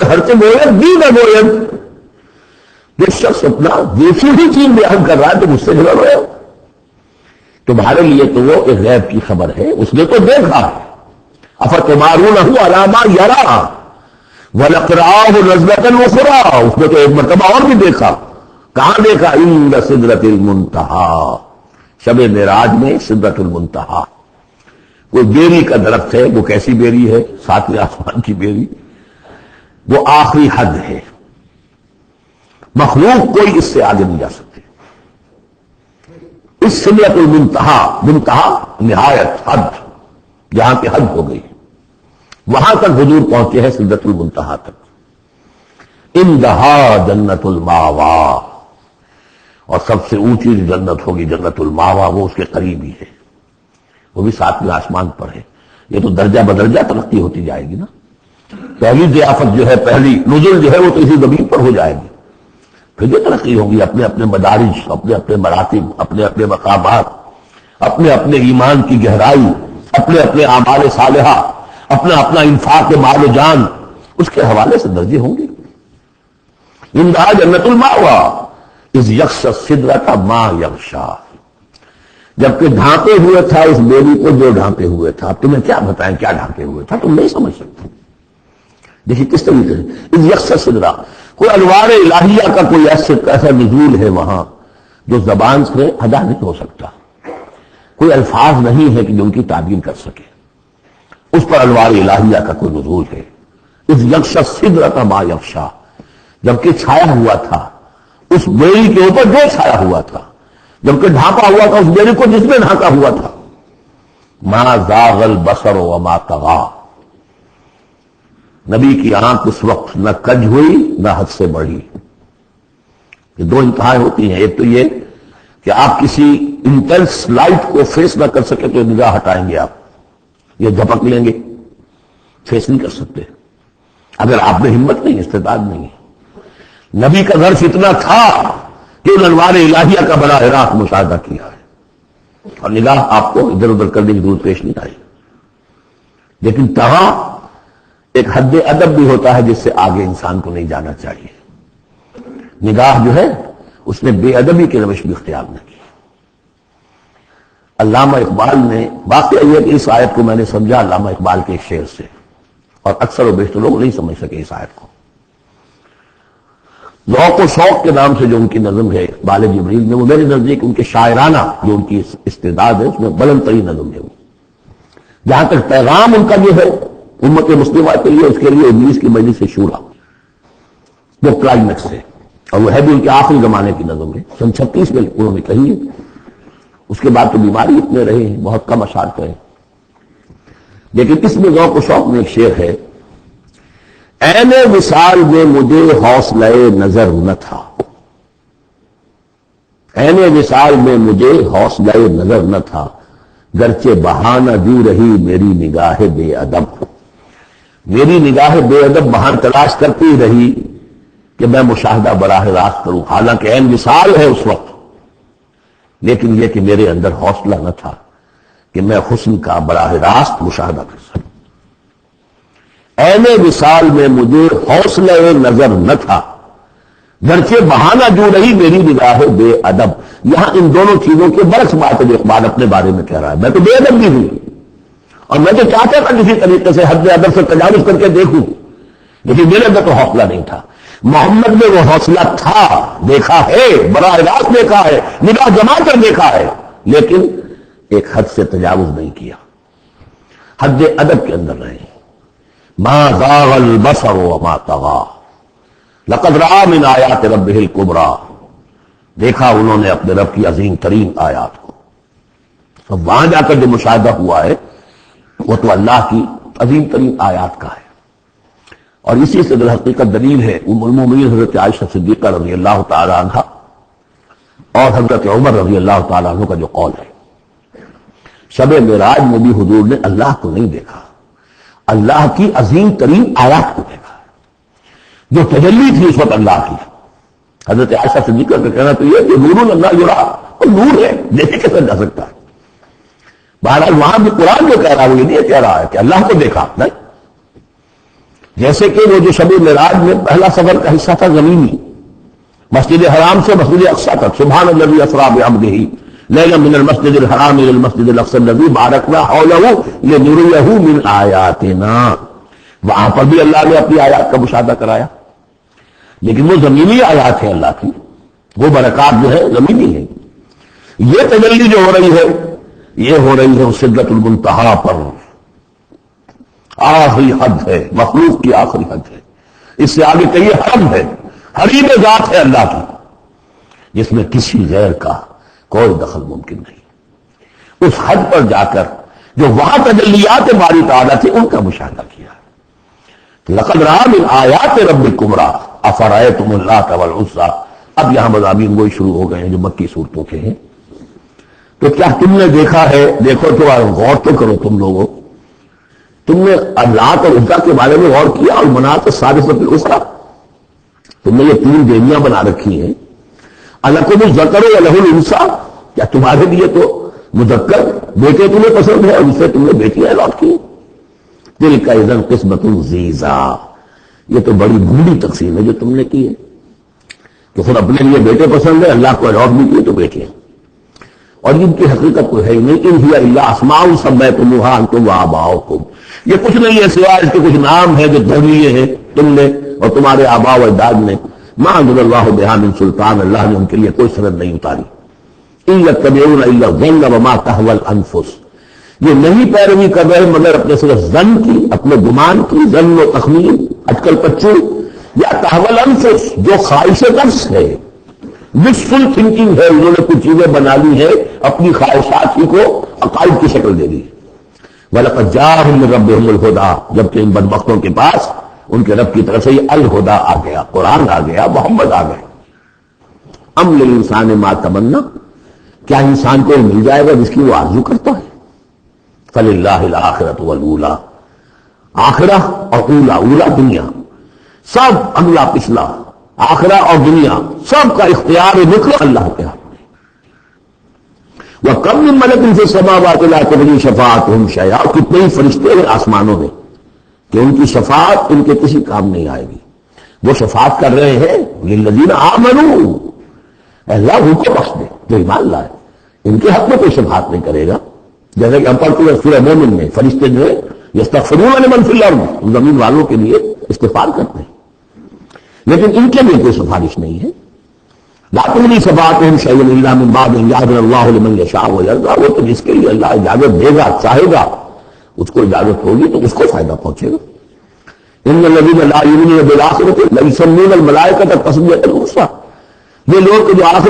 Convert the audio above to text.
ہر مویت بھی نہ مویت، یہ شخص اپنا دوسری ہی چیز بیان کر رہا ہے تو مجھ سے جڑ رہے ہو. تمہارے لیے تو وہ ایک غیب کی خبر ہے، اس نے تو دیکھا. افتمارونہ علی ما یری وَلَقْرَآهُ نَزْلَةً أُخْرَىٰ، اس نے تو ایک مرتبہ اور بھی دیکھا. کہاں دیکھا؟ عند سدرۃ المنتہیٰ، شب معراج میں سدرۃ المنتہیٰ. کوئی بیری کا درخت ہے، وہ کیسی بیری ہے؟ ساتویں آسمان کی بیری، وہ آخری حد ہے. مخلوق کوئی اس سے آگے نہیں جا سکتی. اس سدرۃ المنتہیٰ، منتہا نہایت، حد، جہاں کی حد ہو گئی، وہاں تک حضور پہنچے ہیں، سدرۃ المنتہیٰ تک. اندہا جنت الماوا، اور سب سے اونچی جو جنت ہوگی جنت الماوا، وہ اس کے قریب ہی ہے، وہ بھی ساتویں آسمان پر ہے. یہ تو درجہ بدرجہ ترقی ہوتی جائے گی نا. پہلی ضیافت جو ہے، پہلی نزل جو ہے، وہ تو اسی زمین پر ہو جائے گی. پھر جو ترقی ہوگی، اپنے اپنے مدارج، اپنے اپنے مراتب، اپنے اپنے مقامات، اپنے اپنے ایمان کی گہرائی، اپنے اپنے اعمال صالحہ، اپنا اپنا انفاق مال و جان، اس کے حوالے سے درجے ہوں گے. اندہا جنت الماوا اذ یغشی السدرۃ ما یغشی، جبکہ ڈھانپے ہوئے تھا اس بیری کو جو ڈھانپے ہوئے تھا. اب تمہیں کیا بتائیں کیا ڈھانپے ہوئے تھا، تم نہیں سمجھ سکتے. دیکھیے کس طریقے سے اذ یغشی السدرۃ، کوئی انوار الہیہ کا کوئی ایسا نزول ہے وہاں جو زبان سے ادا نہیں ہو سکتا. کوئی الفاظ نہیں ہے کہ جو ان کی تعبیر کر سکے. اس پر انوار الہیہ کا کوئی نزول ہے. اذ یغشی السدرۃ ما یغشی، جبکہ چھایا ہوا تھا اس بیری کے اوپر جو چھایا ہوا تھا، جبکہ ڈھانپا ہوا تھا اس بیری کو جس میں ڈھانپا ہوا تھا. ما زاغ البصر وما طغی، نبی کی آنکھ اس وقت نہ کج ہوئی نہ حد سے بڑھی. یہ دو انتہائیں ہوتی ہیں. ایک تو یہ کہ آپ کسی انٹینس لائٹ کو فیس نہ کر سکے تو نگاہ ہٹائیں گے، آپ یہ جھپک لیں گے، فیس نہیں کر سکتے اگر آپ میں ہمت نہیں، استعداد نہیں. نبی کا ظرف اتنا تھا کہ ان انوار الہیہ کا براہ راست مشاہدہ کیا ہے، اور نگاہ آپ کو ادھر ادھر کرنے کی ضرورت پیش نہیں آئی. لیکن تہاں ایک حد ادب بھی ہوتا ہے جس سے آگے انسان کو نہیں جانا چاہیے. نگاہ جو ہے اس نے بے ادبی کی روش بھی اختیار نہ کی. علامہ اقبال نے، واقعہ یہ کہ اس آیت کو میں نے سمجھا علامہ اقبال کے ایک شعر سے، اور اکثر و بیشتر لوگ نہیں سمجھ سکے اس آیت کو. ذوق و شوق کے نام سے جو ان کی نظم ہے اقبال جبریل میں، وہ میرے نزدیک ان کے شاعرانہ جو ان کی استعداد ہے اس میں بلند ترین نظم ہے. وہ جہاں تک پیغام ان کا جو ہے امت مسلمہ کے لیے، اس کے لیے ابلیس کی مجلس شورا وہ کلائمیکس ہے، اور وہ ہے بھی ان کے آخری زمانے کی نظم ہے. سن 36 میں انہوں نے کہی ہے. اس کے بعد تو بیماری اتنے رہے ہیں، بہت کم اشعار کہے. لیکن اس میں ذوق و شوق میں ایک شعر ہے: عین وصال میں مجھے حوصلہ نظر نہ تھا، عین وصال میں مجھے حوصلہ نظر نہ تھا، گرچہ بہانہ جو رہی میری نگاہ بے ادب. میری نگاہ بے ادب بہانہ تلاش کرتی رہی کہ میں مشاہدہ براہ راست کروں، حالانکہ عین وصال ہے اس وقت، لیکن یہ کہ میرے اندر حوصلہ نہ تھا کہ میں حسن کا براہ راست مشاہدہ کر سکوں. عین وصال میں مجھے حوصلہ نظر نہ تھا، گرچہ بہانہ جو رہی میری نگاہ بے ادب. یہاں ان دونوں چیزوں کے برعکس بات ہے جو اقبال اپنے بارے میں کہہ رہا ہے. میں تو بے ادب بھی ہوں، اور میں تو چاہتا تھا کسی طریقے سے حد ادب سے تجاوز کر کے دیکھوں، لیکن میرے اندر تو حوصلہ نہیں تھا. محمد میں وہ حوصلہ تھا، دیکھا ہے، براہ راست دیکھا ہے، نگاہ جما کر دیکھا ہے، لیکن ایک حد سے تجاوز نہیں کیا، حد ادب کے اندر رہے. ما زاغ البصر وما طغى لقد رأى من آیات ربہ الکبریٰ، دیکھا انہوں نے اپنے رب کی عظیم ترین آیات کو. اب وہاں جا کر جو مشاہدہ ہوا ہے وہ تو اللہ کی عظیم ترین آیات کا ہے. اور اسی سے در حقیقت دلیل ہے ام المومنین حضرت عائشہ صدیقہ رضی اللہ تعالی عنہ اور حضرت عمر رضی اللہ تعالی عنہ کا جو قول ہے. شب معراج میں بھی حضور نے اللہ کو نہیں دیکھا، اللہ کی عظیم ترین آیات کو دیکھا جو تجلی تھی اس وقت اللہ کی. حضرت عائشہ صدیقہ کا کہنا تو یہ کہ نور اللہ یرا، وہ نور ہے، دیکھے کیسے جا سکتا ہے. بہرحال وہاں بھی قرآن جو کہہ رہا ہے وہ یہ نہیں کہہ رہا ہے کہ اللہ کو دیکھا، نہیں. جیسے کہ وہ جو شب معراج میں پہلا سفر کا حصہ تھا زمینی، مسجد حرام سے مسجد اقصی تک، سبحان الذی اسری بعبدہ لیلا من المسجد الحرام الى المسجد الاقصی الذی بارکنا حولہ لنریہ من آیاتنا، وہاں پر بھی اللہ نے اپنی آیات کا مشاہدہ کرایا، لیکن وہ زمینی آیات ہیں اللہ کی، وہ برکات جو ہے زمینی ہے۔ یہ تجلی جو ہو رہی ہے یہ ہو رہی ہے سدرۃ المنتہا پر، آخری حد ہے، مخلوق کی آخری حد ہے، اس سے آگے کئی حرم ہے، حریم ذات ہے اللہ کی، جس میں کسی غیر کا کوئی دخل ممکن نہیں۔ اس حد پر جا کر جو وہاں تجلیات باری تعالیٰ تھے ان کا مشاہدہ کیا۔ لقد رأى من آیات ربکم افرأیتم اللات والعزی، اب یہاں مضامین وہی شروع ہو گئے ہیں جو مکی صورتوں کے ہیں۔ تو کیا تم نے دیکھا ہے، دیکھو تو غور تو کرو تم لوگوں، تم نے اللات اور عزیٰ کے بارے میں غور کیا، اور منات الثالثۃ الاخری، تم نے یہ تین دیویاں بنا رکھی ہیں، الکم الذکر ولہ الانثی، کیا تمہارے لیے تو مذکر بیٹے تمہیں پسند ہے اور اسے تم نے بیٹیاں الاٹ کی؟ تلک اذا قسمۃ ضیزی، یہ تو بڑی گونڈی تقسیم ہے جو تم نے کی ہے، کہ خود اپنے لیے بیٹے پسند ہے، اللہ کو الاٹ بھی کیے تو بیٹیاں، اور ان کی حقیقت کوئی ہے ہی نہیں۔ ان ہی الا اسماء سمیتموها انتم وآباؤکم، یہ کچھ نہیں ہے سوائے اس کے کچھ نام ہیں جو دھر لیے ہیں تم نے اور تمہارے آباء و اجداد نے، ما انزل اللہ بہا من سلطان، اللہ نے ان کے لیے کوئی سند نہیں اتاری۔ ان یتبعون الا الظن وما تهوى الانفس، یہ نہیں پیروی کر رہے مگر اپنے صرف ظن کی، اپنے گمان کی، ظن و تخمین، اٹکل پچو، یا تهوى الانفس جو خواہش نفس ہے، وشفل تھنکنگ ہے، انہوں نے کچھ چیزیں بنا لی ہے، اپنی خواہشات ہی کو عقائد کی شکل دے دی۔ وَلَقَدْ جَاءَهُم مِّن رَّبِّهِمُ الْهُدَىٰ، جبکہ ان بدبختوں کے پاس ان کے رب کی طرف سے یہ الہدا آ گیا، قرآن آ گیا، محمد آ گئے۔ ام للانسان ما تمنا، کیا انسان کو مل جائے گا جس کی وہ آرزو کرتا ہے؟ فللہ الآخرۃ والأولیٰ، آخرہ اور اولا، اولا دنیا، سب اگلا پچھلا، آخرہ اور دنیا سب کا اختیار مطلق اللہ کے ہاتھ میں۔ وَكَمْ مِن مَلَكٍ فِي السَّمَاوَاتِ لَا تُغْنِي شَفَاعَتُهُمْ شَيْئًا، کتنے ہی فرشتے ہیں آسمانوں میں کہ ان کی شفاعت ان کے کسی کام نہیں آئے گی، وہ شفاعت کر رہے ہیں للذین آمنوا، اللہ ان کو بخش دے جو ایمان لائے، ان کے حق میں کوئی شفاعت نہیں کرے گا، جیسے کہ ہم پڑھتے ہیں سورہ مومن میں فرشتے جو ہے یستغفرون لمن فی الارض، زمین والوں کے لیے استغفار کرتے ہیں، لیکن ان کے لیے کوئی سفارش نہیں ہے۔ لا تغنی شفاعتهم شیئا الا من بعد ان یأذن اللہ لمن یشاء ویرضی، وہ تو جس کے لیے اللہ اجازت دے گا چاہے گا اس کو اجازت ہوگی تو اس کو فائدہ پہنچے گا۔ ان الذین لا یؤمنون بالآخرۃ لیسمون الملائکۃ تسمیۃ الانثی، یہ لوگ جو آخرت